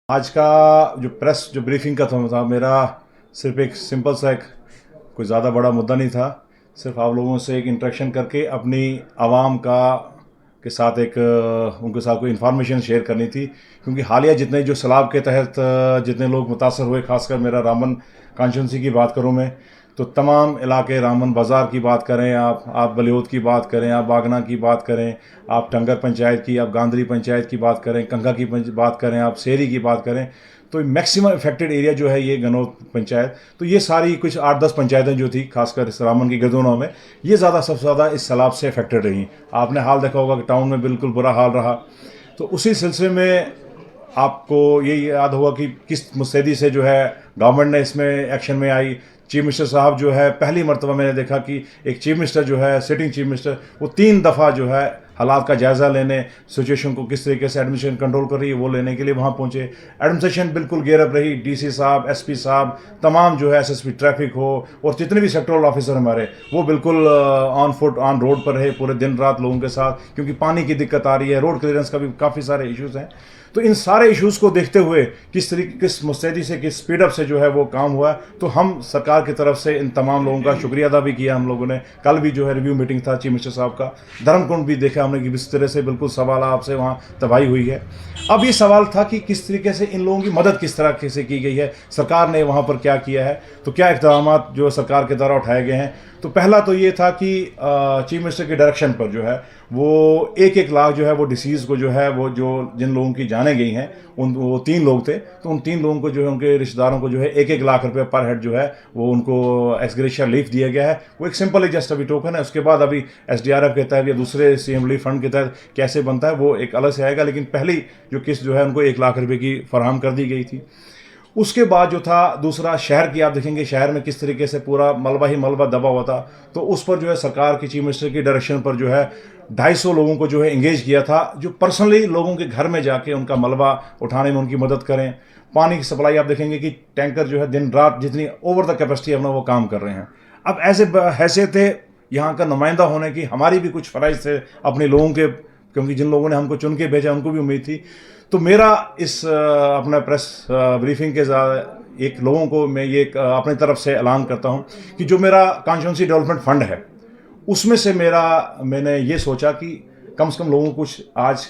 आज का जो प्रेस जो ब्रीफिंग का था मेरा सिर्फ एक सिंपल सा एक कोई ज़्यादा बड़ा मुद्दा नहीं था। सिर्फ आप लोगों से एक इंटरेक्शन करके अपनी आवाम का के साथ उनके साथ कोई इन्फॉर्मेशन शेयर करनी थी, क्योंकि हालिया जितने जो सैलाब के तहत जितने लोग मुतासर हुए, खासकर मेरा रामबन कॉन्स्टिट्यूंसी की बात करूं मैं, तो तमाम इलाके, रामबन बाज़ार की बात करें, आप बलियोत की बात करें, आप बागना की बात करें, आप टंगर पंचायत की, आप गांधरी पंचायत की बात करें, कंगा की बात करें, आप सेरी की बात करें, तो मैक्सिमम इफेक्टेड एरिया जो है ये गनौत पंचायत। तो ये सारी कुछ 8-10 पंचायतें जो थी, खासकर इस रामबन की गिरदोना में, ये सबसे ज़्यादा इस सैलाब से अफेक्टेड रही। आपने हाल देखा होगा कि टाउन में बिल्कुल बुरा हाल रहा। तो उसी सिलसिले में आपको ये याद होगा कि किस मुस्तैदी से जो है गवर्नमेंट ने इसमें एक्शन में आई। चीफ मिनिस्टर साहब जो है, पहली मरतबा मैंने देखा कि एक चीफ मिनिस्टर जो है, सिटिंग चीफ मिनिस्टर, वो 3 दफ़ा जो है हालात का जायज़ा लेने, सिचुएशन को किस तरीके से एडमिनिस्ट्रेशन कंट्रोल कर रही है वो लेने के लिए वहाँ पहुँचे। एडमिनिस्ट्रेशन बिल्कुल गेयरअप रही, डीसी साहब, एसपी साहब, तमाम जो है एसएसपी ट्रैफिक हो और जितने भी सेक्टरल ऑफिसर हमारे, वो बिल्कुल ऑन फुट ऑन रोड पर रहे पूरे दिन रात लोगों के साथ, क्योंकि पानी की दिक्कत आ रही है, रोड क्लियरेंस का भी काफ़ी सारे इश्यूज़ हैं। तो इन सारे इश्यूज़ को देखते हुए किस मुस्तैदी से, किस स्पीडअप से जो है वो काम हुआ, तो हम सरकार की तरफ से इन तमाम लोगों का शुक्रिया अदा भी किया हम लोगों ने। कल भी जो है रिव्यू मीटिंग था चीफ मिनिस्टर साहब का, धर्मकुंड भी देखा हमने कि इस तरह से बिल्कुल सवाल आपसे वहाँ तबाही हुई है। अब ये सवाल था कि किस तरीके से इन लोगों की मदद किस तरह से की गई है, सरकार ने वहाँ पर क्या किया है, तो क्या इक़दाम जो सरकार के द्वारा उठाए गए हैं। तो पहला तो ये था कि चीफ मिनिस्टर के डायरेक्शन पर जो है वो 1-1 लाख जो है वो डिसीज़ को जो है वो जो जिन लोगों की जानें गई हैं, वो 3 लोग थे, तो उन 3 लोगों को जो है उनके रिश्तेदारों को जो है 1-1 लाख रुपए पर हेड जो है वो उनको एक्स ग्रेशिया रिलीफ दिया गया है। वो एक सिंपल एक जस्ट अभी टोकन है। उसके बाद अभी एसडीआरएफ के तहत या दूसरे सीएम रिलीफ फंड के तहत कैसे बनता है वो एक अलग से आएगा, लेकिन पहली जो किस्त जो है उनको 1 लाख रुपए की फराहम कर दी गई थी। उसके बाद जो था दूसरा, शहर की आप देखेंगे शहर में किस तरीके से पूरा मलबा ही मलबा दबा हुआ था, तो उस पर जो है सरकार की चीफ मिनिस्टर की डायरेक्शन पर जो है 250 लोगों को जो है एंगेज किया था, जो पर्सनली लोगों के घर में जाके उनका मलबा उठाने में उनकी मदद करें। पानी की सप्लाई आप देखेंगे कि टैंकर जो है दिन रात जितनी ओवर द कैपेसिटी अपना वो काम कर रहे हैं। अब ऐसे हैसियत है यहाँ का नुमाइंदा होने की, हमारी भी कुछ फ़राइज़ थे अपने लोगों के, क्योंकि जिन लोगों ने हमको चुन के भेजा उनको भी उम्मीद थी। तो मेरा इस अपना प्रेस ब्रीफिंग के एक लोगों को मैं ये अपनी तरफ से ऐलान करता हूँ कि जो मेरा कॉन्स्टिट्यूंसी डेवलपमेंट फंड है, उसमें से मैंने ये सोचा कि कम से कम लोगों को कुछ आज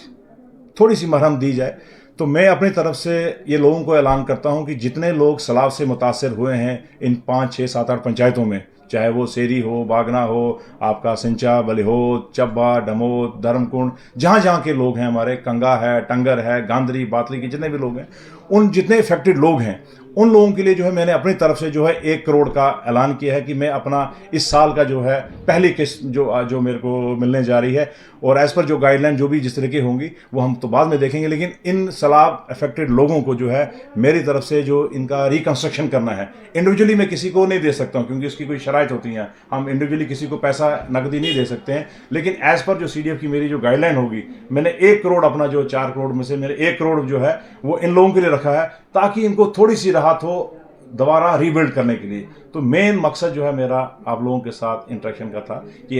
थोड़ी सी मरहम दी जाए। तो मैं अपनी तरफ से ये लोगों को ऐलान करता हूँ कि जितने लोग सैलाब से मुतासर हुए हैं इन 5, 6, 7, 8 पंचायतों में, चाहे वो सेरी हो, बागना हो, आपका सिंचा, बलिहोत, चब्बा, डमोत, धर्मकुंड, जहाँ जहाँ के लोग हैं हमारे, कंगा है, टंगर है, गांधरी, बातली के जितने भी लोग हैं, उन जितने इफेक्टेड लोग हैं उन लोगों के लिए जो है मैंने अपनी तरफ से जो है 1 करोड़ का ऐलान किया है कि मैं अपना इस साल का जो है पहली किस्त जो मेरे को मिलने जा रही है, और एज़ पर जो गाइडलाइन जो भी जिस तरह की होंगी वो हम तो बाद में देखेंगे, लेकिन इन सैलाब अफेक्टेड लोगों को जो है मेरी तरफ से जो इनका रिकंस्ट्रक्शन करना है, इंडिविजुअली मैं किसी को नहीं दे सकता हूँ क्योंकि उसकी कोई शराइत होती हैं, हम इंडिविजुअली किसी को पैसा नकदी नहीं दे सकते हैं, लेकिन एज़ पर जो सीडीएफ की मेरी जो गाइडलाइन होगी, मैंने 1 करोड़ अपना जो 4 करोड़ में से मेरे 1 करोड़ जो है वो इन लोगों के लिए रखा है, ताकि इनको थोड़ी सी राहत हो दोबारा रीबिल्ड करने के लिए। तो मेन मकसद जो है मेरा आप लोगों के साथ इंटरेक्शन का था कि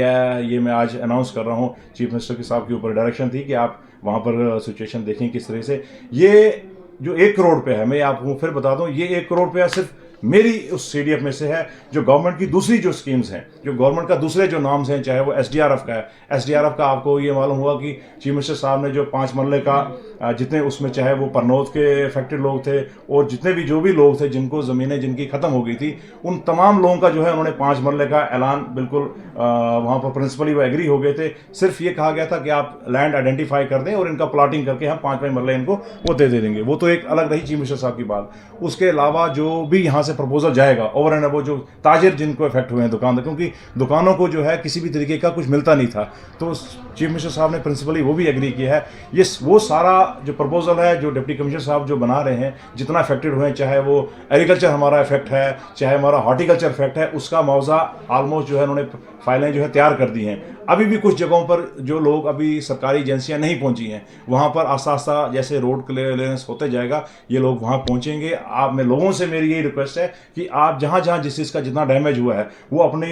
ये मैं आज अनाउंस कर रहा हूँ, चीफ मिनिस्टर के साहब के ऊपर डायरेक्शन थी कि आप वहाँ पर सिचुएशन देखें किस तरह से। ये जो 1 करोड़ रुपये है, मैं आपको फिर बता दूँ, ये 1 करोड़ रुपया सिर्फ मेरी उस सीडीएफ में से है। जो गवर्नमेंट की दूसरी जो स्कीम्स हैं, जो गवर्नमेंट का दूसरे जो नाम्स हैं, चाहे वो एसडीआरएफ का है, एसडीआरएफ का आपको ये मालूम हुआ कि चीफ मिनिस्टर साहब ने जो 5 मरले का जितने उसमें चाहे वो परनौत के अफेक्टेड लोग थे और जितने भी जो भी लोग थे जिनको ज़मीनें जिनकी ख़त्म हो गई थी, उन तमाम लोगों का जो है उन्होंने 5 मरले का ऐलान बिल्कुल वहाँ पर प्रिंसिपली वो एग्री हो गए थे। सिर्फ ये कहा गया था कि आप लैंड आइडेंटिफाई कर दें और इनका प्लाटिंग करके हम 5-5 मरले इनको वो दे देंगे। वो तो एक अलग रही चीफ मिनिस्टर साहब की बात। उसके अलावा जो भी यहाँ से प्रपोजल जाएगा ओवर एंड अबव जो ताजिर जिनको इफेक्ट हुए हैं दुकानदार, क्योंकि दुकानों को जो है किसी भी तरीके का कुछ मिलता नहीं था, तो चीफ मिनिस्टर साहब ने प्रिंसिपली वो भी एग्री किया है। ये वो सारा जो प्रपोजल है जो डिप्टी कमिश्नर साहब जो बना रहे हैं, जितना इफेक्टेड हुए, चाहे वो एग्रीकल्चर हमारा इफेक्ट है, चाहे हमारा हॉर्टिकल्चर इफेक्ट है, उसका मुआवजा ऑलमोस्ट जो है उन्होंने फाइलें जो है तैयार कर दी हैं। अभी भी कुछ जगहों पर जो लोग अभी सरकारी एजेंसियां नहीं पहुंची हैं, वहां पर आस्ता आस्ता जैसे रोड क्लियरेंस होते जाएगा ये लोग वहां पहुंचेंगे। आप में लोगों से मेरी यही रिक्वेस्ट है कि आप जहां जहां जिस चीज़ का जितना डैमेज हुआ है वो अपनी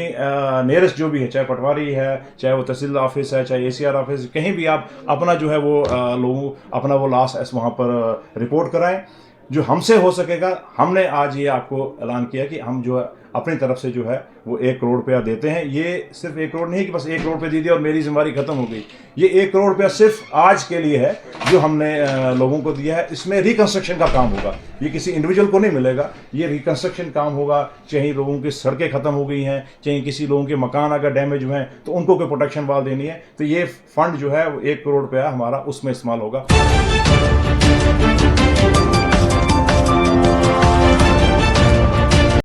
नियरेस्ट जो भी है, चाहे पटवारी है, चाहे वो तहसील ऑफिस है, चाहे एसीआर ऑफिस, कहीं भी आप अपना जो है वो लोगों अपना वो लॉस वहाँ पर रिपोर्ट कराएं। जो हमसे हो सकेगा, हमने आज ये आपको ऐलान किया कि हम जो है अपनी तरफ से जो है वो 1 करोड़ रुपया देते हैं। ये सिर्फ 1 करोड़ नहीं है कि बस 1 करोड़ रुपये दे दिया और मेरी जिम्मेदारी खत्म हो गई। ये 1 करोड़ रुपया सिर्फ आज के लिए है जो हमने लोगों को दिया है। इसमें रिकंस्ट्रक्शन का काम होगा, ये किसी इंडिविजुअल को नहीं मिलेगा, ये रिकंस्ट्रक्शन काम होगा। चाहे लोगों की सड़कें खत्म हो गई हैं, चाहे किसी लोगों के मकान अगर डैमेज हुए हैं तो उनको कोई प्रोटेक्शन वाल देनी है, तो ये फंड जो है वो 1 करोड़ रुपया हमारा उसमें इस्तेमाल होगा।